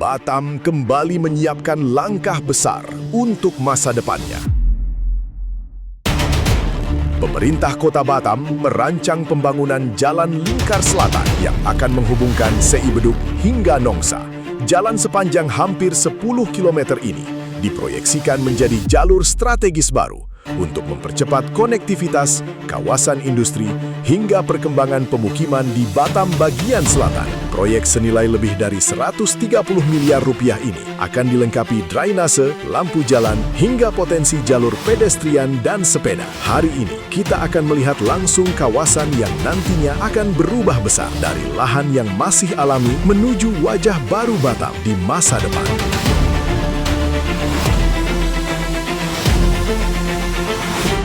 Batam kembali menyiapkan langkah besar untuk masa depannya. Pemerintah Kota Batam merancang pembangunan Jalan Lingkar Selatan yang akan menghubungkan Seibeduk hingga Nongsa. Jalan sepanjang hampir 10 km ini diproyeksikan menjadi jalur strategis baru untuk mempercepat konektivitas, kawasan industri, hingga perkembangan pemukiman di Batam bagian selatan. Proyek senilai lebih dari 130 miliar rupiah ini akan dilengkapi drainase, lampu jalan, hingga potensi jalur pedestrian dan sepeda. Hari ini, kita akan melihat langsung kawasan yang nantinya akan berubah besar dari lahan yang masih alami menuju wajah baru Batam di masa depan.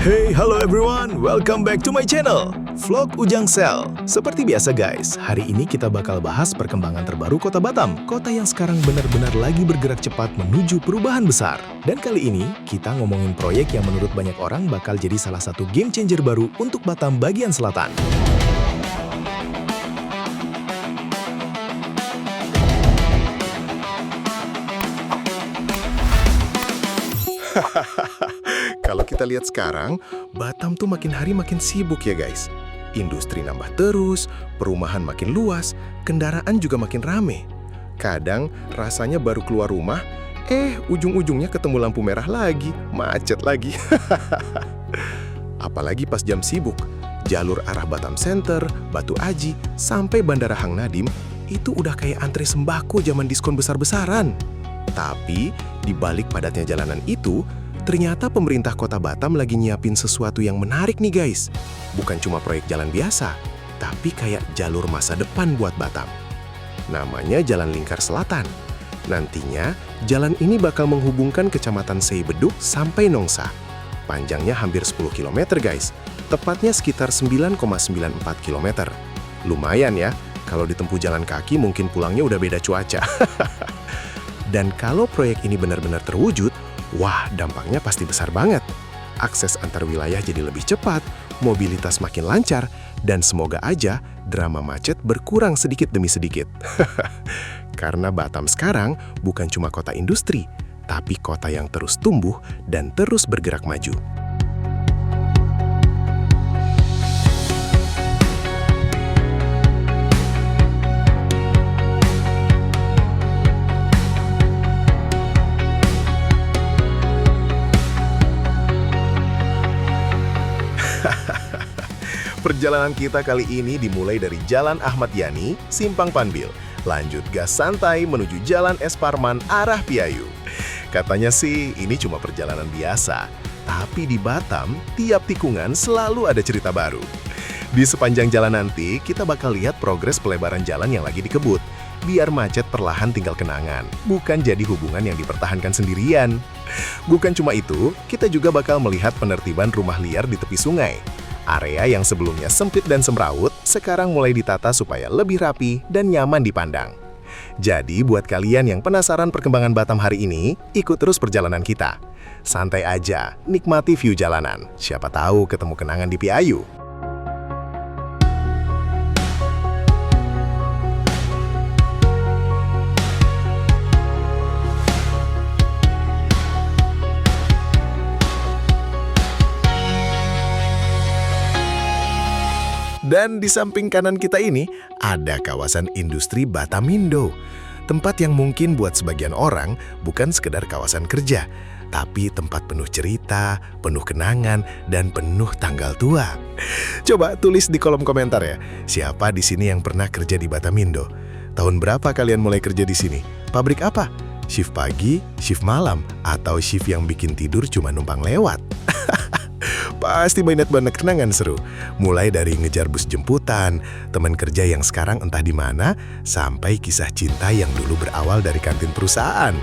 Hey, hello everyone, welcome back to my channel, Vlog Ujang Sel. Seperti biasa guys, hari ini kita bakal bahas perkembangan terbaru Kota Batam, kota yang sekarang benar-benar lagi bergerak cepat menuju perubahan besar. Dan kali ini, kita ngomongin proyek yang menurut banyak orang bakal jadi salah satu game changer baru untuk Batam bagian selatan. Kalau kita lihat sekarang, Batam tuh makin hari makin sibuk ya guys. Industri nambah terus, perumahan makin luas, kendaraan juga makin rame. Kadang rasanya baru keluar rumah, ujung-ujungnya ketemu lampu merah lagi, macet lagi. Apalagi pas jam sibuk, jalur arah Batam Center, Batu Aji, sampai Bandara Hang Nadim, itu udah kayak antre sembako zaman diskon besar-besaran. Tapi, di balik padatnya jalanan itu, ternyata pemerintah Kota Batam lagi nyiapin sesuatu yang menarik nih guys. Bukan cuma proyek jalan biasa, tapi kayak jalur masa depan buat Batam. Namanya Jalan Lingkar Selatan. Nantinya, jalan ini bakal menghubungkan Kecamatan Seibeduk sampai Nongsa. Panjangnya hampir 10 km guys, tepatnya sekitar 9,94 km. Lumayan ya, kalau ditempuh jalan kaki mungkin pulangnya udah beda cuaca. Dan kalau proyek ini benar-benar terwujud, wah, dampaknya pasti besar banget. Akses antar wilayah jadi lebih cepat, mobilitas makin lancar, dan semoga aja drama macet berkurang sedikit demi sedikit. Karena Batam sekarang bukan cuma kota industri, tapi kota yang terus tumbuh dan terus bergerak maju. Perjalanan kita kali ini dimulai dari Jalan Ahmad Yani, Simpang Panbil. Lanjut gas santai menuju Jalan Es Parman arah Piayu. Katanya sih ini cuma perjalanan biasa, tapi di Batam tiap tikungan selalu ada cerita baru. Di sepanjang jalan nanti kita bakal lihat progres pelebaran jalan yang lagi dikebut. Biar macet perlahan tinggal kenangan, bukan jadi hubungan yang dipertahankan sendirian. Bukan cuma itu, kita juga bakal melihat penertiban rumah liar di tepi sungai. Area yang sebelumnya sempit dan semrawut, sekarang mulai ditata supaya lebih rapi dan nyaman dipandang. Jadi buat kalian yang penasaran perkembangan Batam hari ini, ikut terus perjalanan kita. Santai aja, nikmati view jalanan. Siapa tahu ketemu kenangan di Piayu. Dan di samping kanan kita ini, ada kawasan industri Batamindo. Tempat yang mungkin buat sebagian orang bukan sekedar kawasan kerja, tapi tempat penuh cerita, penuh kenangan, dan penuh tanggal tua. Coba tulis di kolom komentar ya, siapa di sini yang pernah kerja di Batamindo? Tahun berapa kalian mulai kerja di sini? Pabrik apa? Shift pagi, shift malam, atau shift yang bikin tidur cuma numpang lewat? Pasti banyak banget kenangan seru. Mulai dari ngejar bus jemputan, teman kerja yang sekarang entah di mana, sampai kisah cinta yang dulu berawal dari kantin perusahaan.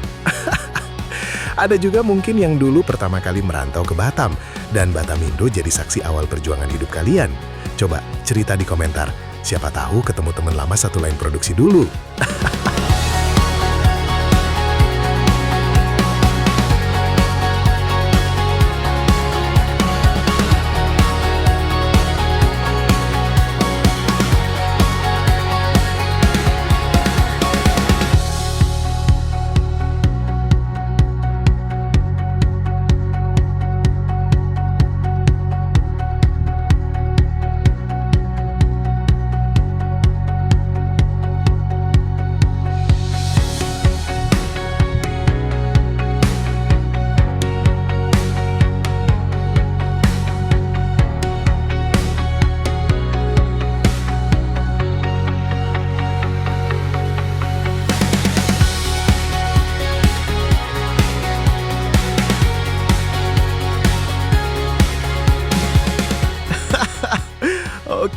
Ada juga mungkin yang dulu pertama kali merantau ke Batam, dan Batamindo jadi saksi awal perjuangan hidup kalian. Coba cerita di komentar, siapa tahu ketemu teman lama satu lain produksi dulu.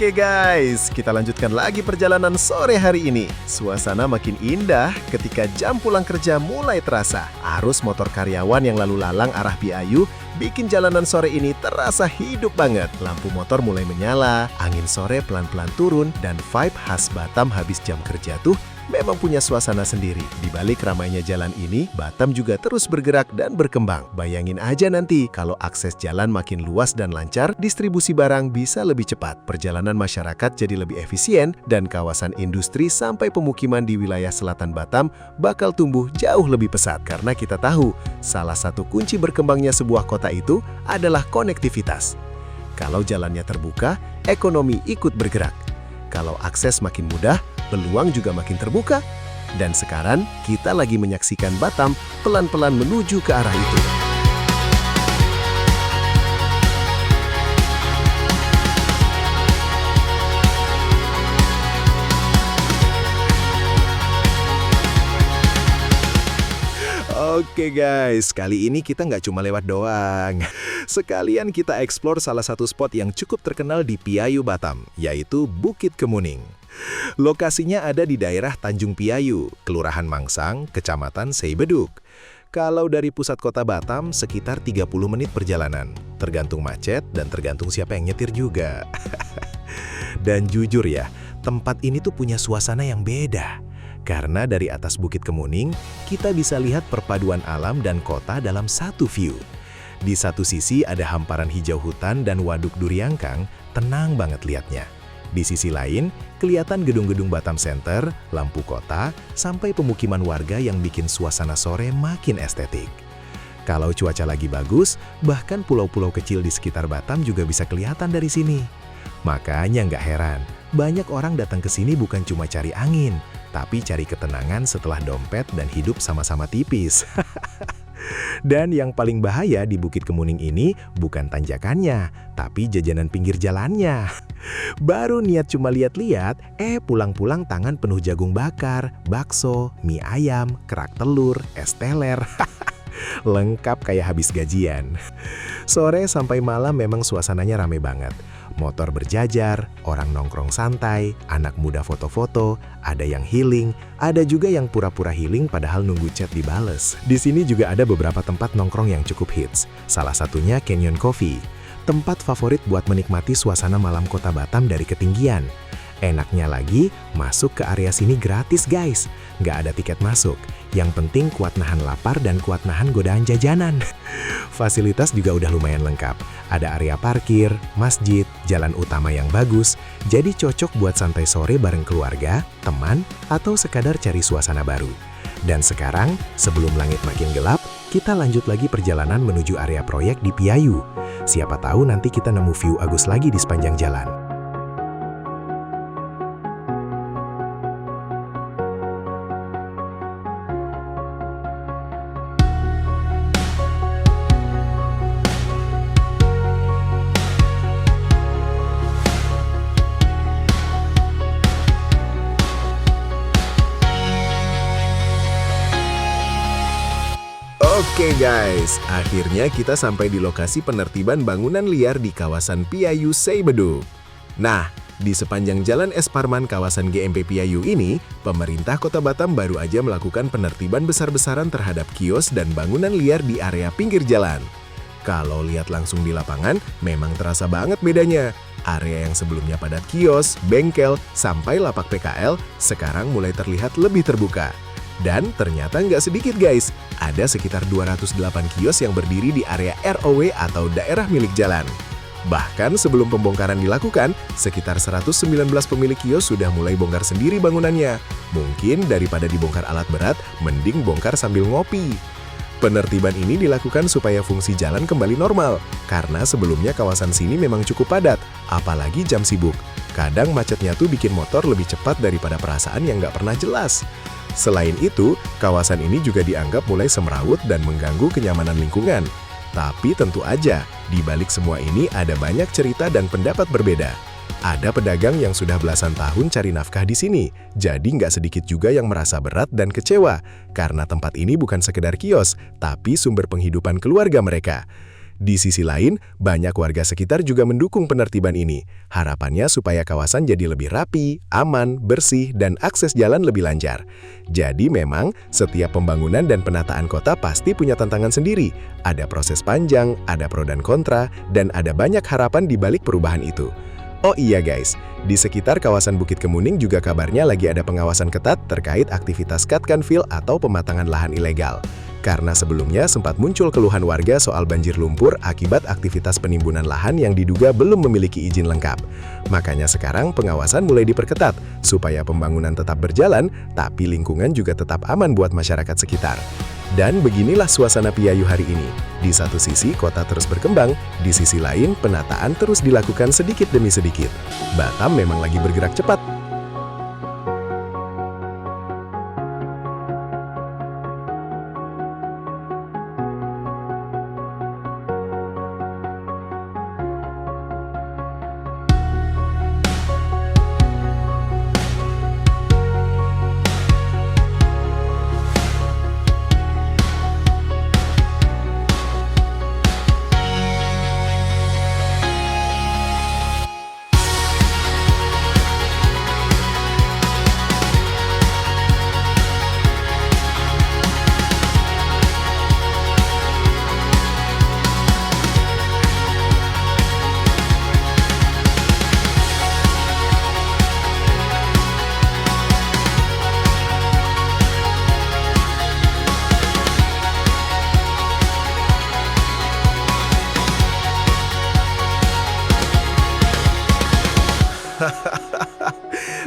Oke guys, kita lanjutkan lagi perjalanan sore hari ini. Suasana makin indah ketika jam pulang kerja mulai terasa. Arus motor karyawan yang lalu lalang arah Piayu bikin jalanan sore ini terasa hidup banget. Lampu motor mulai menyala, angin sore pelan-pelan turun, dan vibe khas Batam habis jam kerja tuh memang punya suasana sendiri. Di balik ramainya jalan ini, Batam juga terus bergerak dan berkembang. Bayangin aja nanti, kalau akses jalan makin luas dan lancar, distribusi barang bisa lebih cepat, perjalanan masyarakat jadi lebih efisien, dan kawasan industri sampai pemukiman di wilayah selatan Batam bakal tumbuh jauh lebih pesat. Karena kita tahu, salah satu kunci berkembangnya sebuah kota itu adalah konektivitas. Kalau jalannya terbuka, ekonomi ikut bergerak. Kalau akses makin mudah, peluang juga makin terbuka. Dan sekarang kita lagi menyaksikan Batam pelan-pelan menuju ke arah itu. Oke guys, kali ini kita nggak cuma lewat doang. Sekalian kita eksplor salah satu spot yang cukup terkenal di Piayu Batam, yaitu Bukit Kemuning. Lokasinya ada di daerah Tanjung Piayu, Kelurahan Mangsang, Kecamatan Seibeduk. Kalau dari pusat kota Batam, sekitar 30 menit perjalanan. Tergantung macet dan tergantung siapa yang nyetir juga. Dan jujur ya, tempat ini tuh punya suasana yang beda. Karena dari atas Bukit Kemuning, kita bisa lihat perpaduan alam dan kota dalam satu view. Di satu sisi ada hamparan hijau hutan dan waduk Duriangkang, tenang banget liatnya. Di sisi lain, kelihatan gedung-gedung Batam Center, lampu kota, sampai pemukiman warga yang bikin suasana sore makin estetik. Kalau cuaca lagi bagus, bahkan pulau-pulau kecil di sekitar Batam juga bisa kelihatan dari sini. Makanya nggak heran, banyak orang datang ke sini bukan cuma cari angin, tapi cari ketenangan setelah dompet dan hidup sama-sama tipis. Dan yang paling bahaya di Bukit Kemuning ini bukan tanjakannya, tapi jajanan pinggir jalannya. Baru niat cuma lihat-lihat, pulang-pulang tangan penuh jagung bakar, bakso, mie ayam, kerak telur, es teler. Lengkap kayak habis gajian. Sore sampai malam memang suasananya rame banget. Motor berjajar, orang nongkrong santai, anak muda foto-foto, ada yang healing, ada juga yang pura-pura healing padahal nunggu chat dibales. Di sini juga ada beberapa tempat nongkrong yang cukup hits. Salah satunya Canyon Coffee, tempat favorit buat menikmati suasana malam kota Batam dari ketinggian. Enaknya lagi, masuk ke area sini gratis guys. Nggak ada tiket masuk. Yang penting kuat nahan lapar dan kuat nahan godaan jajanan. Fasilitas juga udah lumayan lengkap. Ada area parkir, masjid, jalan utama yang bagus. Jadi cocok buat santai sore bareng keluarga, teman, atau sekadar cari suasana baru. Dan sekarang, sebelum langit makin gelap, kita lanjut lagi perjalanan menuju area proyek di Piayu. Siapa tahu nanti kita nemu view agus lagi di sepanjang jalan. Oke guys, akhirnya kita sampai di lokasi penertiban bangunan liar di kawasan Piayu Seibeduk. Nah, di sepanjang Jalan Es Parman kawasan GMP Piayu ini, pemerintah Kota Batam baru aja melakukan penertiban besar-besaran terhadap kios dan bangunan liar di area pinggir jalan. Kalau lihat langsung di lapangan, memang terasa banget bedanya. Area yang sebelumnya padat kios, bengkel, sampai lapak PKL, sekarang mulai terlihat lebih terbuka. Dan ternyata nggak sedikit guys, ada sekitar 208 kios yang berdiri di area ROW atau daerah milik jalan. Bahkan sebelum pembongkaran dilakukan, sekitar 119 pemilik kios sudah mulai bongkar sendiri bangunannya. Mungkin daripada dibongkar alat berat, mending bongkar sambil ngopi. Penertiban ini dilakukan supaya fungsi jalan kembali normal, karena sebelumnya kawasan sini memang cukup padat, apalagi jam sibuk. Kadang macetnya tuh bikin motor lebih cepat daripada perasaan yang nggak pernah jelas. Selain itu, kawasan ini juga dianggap mulai semrawut dan mengganggu kenyamanan lingkungan. Tapi tentu aja, di balik semua ini ada banyak cerita dan pendapat berbeda. Ada pedagang yang sudah belasan tahun cari nafkah di sini, jadi nggak sedikit juga yang merasa berat dan kecewa, karena tempat ini bukan sekedar kios, tapi sumber penghidupan keluarga mereka. Di sisi lain, banyak warga sekitar juga mendukung penertiban ini. Harapannya supaya kawasan jadi lebih rapi, aman, bersih, dan akses jalan lebih lancar. Jadi memang, setiap pembangunan dan penataan kota pasti punya tantangan sendiri. Ada proses panjang, ada pro dan kontra, dan ada banyak harapan di balik perubahan itu. Oh iya guys, di sekitar kawasan Bukit Kemuning juga kabarnya lagi ada pengawasan ketat terkait aktivitas cutcan fill atau pematangan lahan ilegal. Karena sebelumnya sempat muncul keluhan warga soal banjir lumpur akibat aktivitas penimbunan lahan yang diduga belum memiliki izin lengkap. Makanya sekarang pengawasan mulai diperketat, supaya pembangunan tetap berjalan, tapi lingkungan juga tetap aman buat masyarakat sekitar. Dan beginilah suasana Piayu hari ini. Di satu sisi kota terus berkembang, di sisi lain penataan terus dilakukan sedikit demi sedikit. Batam memang lagi bergerak cepat.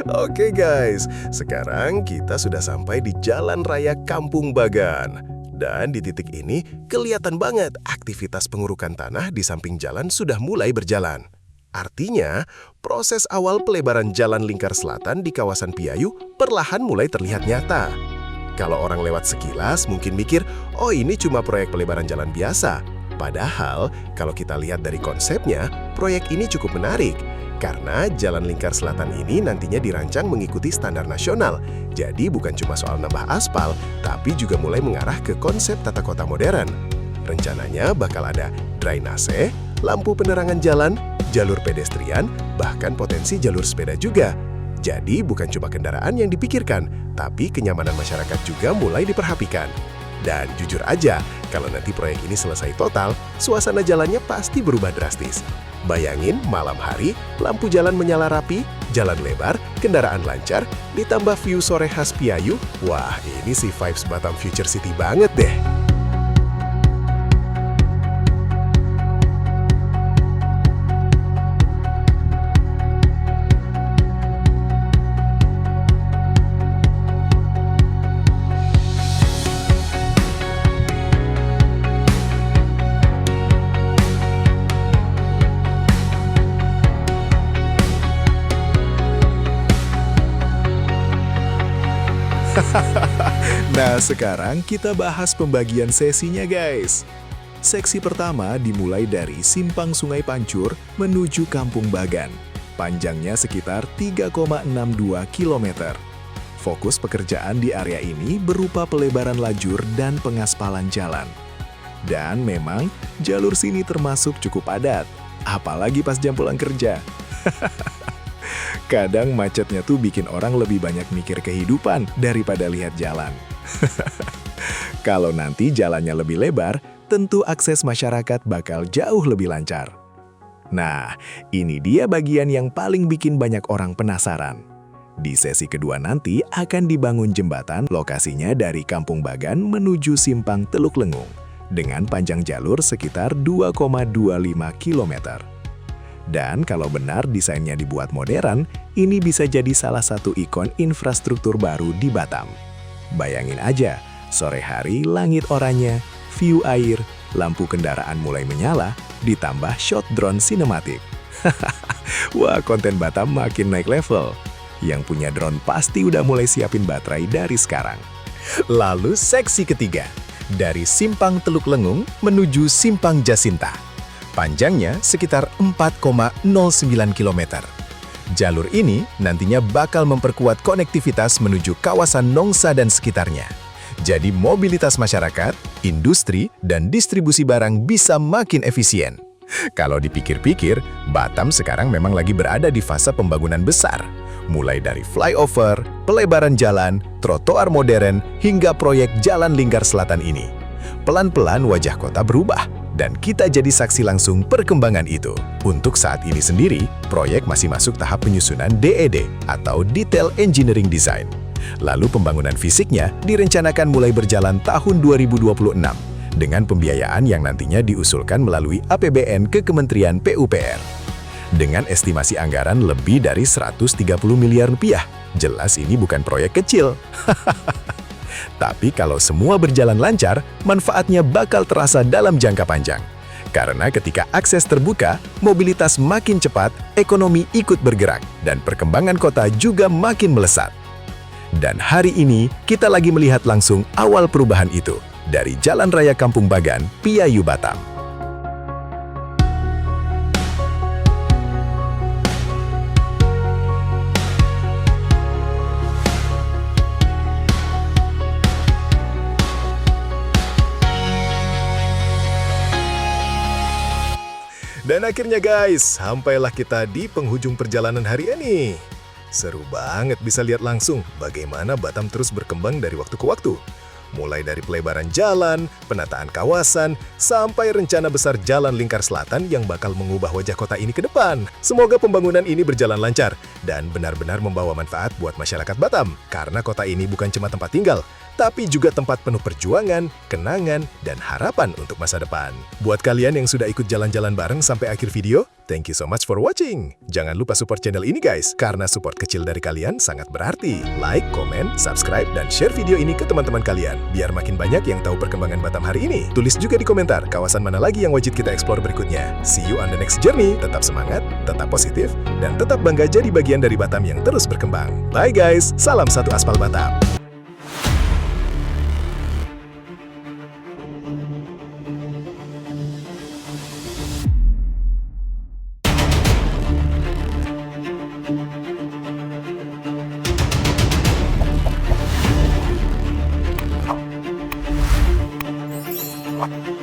Oke guys, sekarang kita sudah sampai di Jalan Raya Kampung Bagan. Dan di titik ini kelihatan banget aktivitas pengurukan tanah di samping jalan sudah mulai berjalan. Artinya, proses awal pelebaran jalan lingkar selatan di kawasan Piayu perlahan mulai terlihat nyata. Kalau orang lewat sekilas mungkin mikir, oh ini cuma proyek pelebaran jalan biasa. Padahal, kalau kita lihat dari konsepnya, proyek ini cukup menarik. Karena jalan lingkar selatan ini nantinya dirancang mengikuti standar nasional. Jadi bukan cuma soal nambah aspal, tapi juga mulai mengarah ke konsep tata kota modern. Rencananya bakal ada drainase, lampu penerangan jalan, jalur pedestrian, bahkan potensi jalur sepeda juga. Jadi bukan cuma kendaraan yang dipikirkan, tapi kenyamanan masyarakat juga mulai diperhatikan. Dan jujur aja, kalau nanti proyek ini selesai total, suasana jalannya pasti berubah drastis. Bayangin malam hari, lampu jalan menyala rapi, jalan lebar, kendaraan lancar, ditambah view sore khas Piayu. Wah, ini sih vibes Batam Future City banget deh. Nah, sekarang kita bahas pembagian sesinya guys. Seksi pertama dimulai dari Simpang Sungai Pancur menuju Kampung Bagan. Panjangnya sekitar 3,62 km. Fokus pekerjaan di area ini berupa pelebaran lajur dan pengaspalan jalan. Dan memang jalur sini termasuk cukup padat, apalagi pas jam pulang kerja. Kadang macetnya tuh bikin orang lebih banyak mikir kehidupan daripada lihat jalan. Kalau nanti jalannya lebih lebar, tentu akses masyarakat bakal jauh lebih lancar. Nah, ini dia bagian yang paling bikin banyak orang penasaran. Di sesi kedua nanti akan dibangun jembatan, lokasinya dari Kampung Bagan menuju Simpang Teluk Lengung, dengan panjang jalur sekitar 2,25 km. Dan kalau benar desainnya dibuat modern, ini bisa jadi salah satu ikon infrastruktur baru di Batam. Bayangin aja, sore hari langit oranye, view air, lampu kendaraan mulai menyala, ditambah shot drone sinematik. Wah, konten Batam makin naik level. Yang punya drone pasti udah mulai siapin baterai dari sekarang. Lalu seksi ketiga, dari Simpang Teluk Lengung menuju Simpang Jasinta. Panjangnya sekitar 4,09 km. Jalur ini nantinya bakal memperkuat konektivitas menuju kawasan Nongsa dan sekitarnya. Jadi mobilitas masyarakat, industri, dan distribusi barang bisa makin efisien. Kalau dipikir-pikir, Batam sekarang memang lagi berada di fase pembangunan besar. Mulai dari flyover, pelebaran jalan, trotoar modern, hingga proyek jalan lingkar selatan ini. Pelan-pelan wajah kota berubah, dan kita jadi saksi langsung perkembangan itu. Untuk saat ini sendiri, proyek masih masuk tahap penyusunan DED atau Detail Engineering Design. Lalu pembangunan fisiknya direncanakan mulai berjalan tahun 2026 dengan pembiayaan yang nantinya diusulkan melalui APBN ke Kementerian PUPR. Dengan estimasi anggaran lebih dari 130 miliar rupiah. Jelas ini bukan proyek kecil. Tapi kalau semua berjalan lancar, manfaatnya bakal terasa dalam jangka panjang. Karena ketika akses terbuka, mobilitas makin cepat, ekonomi ikut bergerak, dan perkembangan kota juga makin melesat. Dan hari ini, kita lagi melihat langsung awal perubahan itu dari Jalan Raya Kampung Bagan, Piayu, Batam. Dan akhirnya guys, sampailah kita di penghujung perjalanan hari ini. Seru banget bisa lihat langsung bagaimana Batam terus berkembang dari waktu ke waktu. Mulai dari pelebaran jalan, penataan kawasan, sampai rencana besar jalan lingkar selatan yang bakal mengubah wajah kota ini ke depan. Semoga pembangunan ini berjalan lancar dan benar-benar membawa manfaat buat masyarakat Batam. Karena kota ini bukan cuma tempat tinggal, tapi juga tempat penuh perjuangan, kenangan, dan harapan untuk masa depan. Buat kalian yang sudah ikut jalan-jalan bareng sampai akhir video, thank you so much for watching. Jangan lupa support channel ini guys, karena support kecil dari kalian sangat berarti. Like, komen, subscribe, dan share video ini ke teman-teman kalian, biar makin banyak yang tahu perkembangan Batam hari ini. Tulis juga di komentar kawasan mana lagi yang wajib kita explore berikutnya. See you on the next journey. Tetap semangat, tetap positif, dan tetap bangga jadi bagian dari Batam yang terus berkembang. Bye guys, salam satu aspal Batam. What?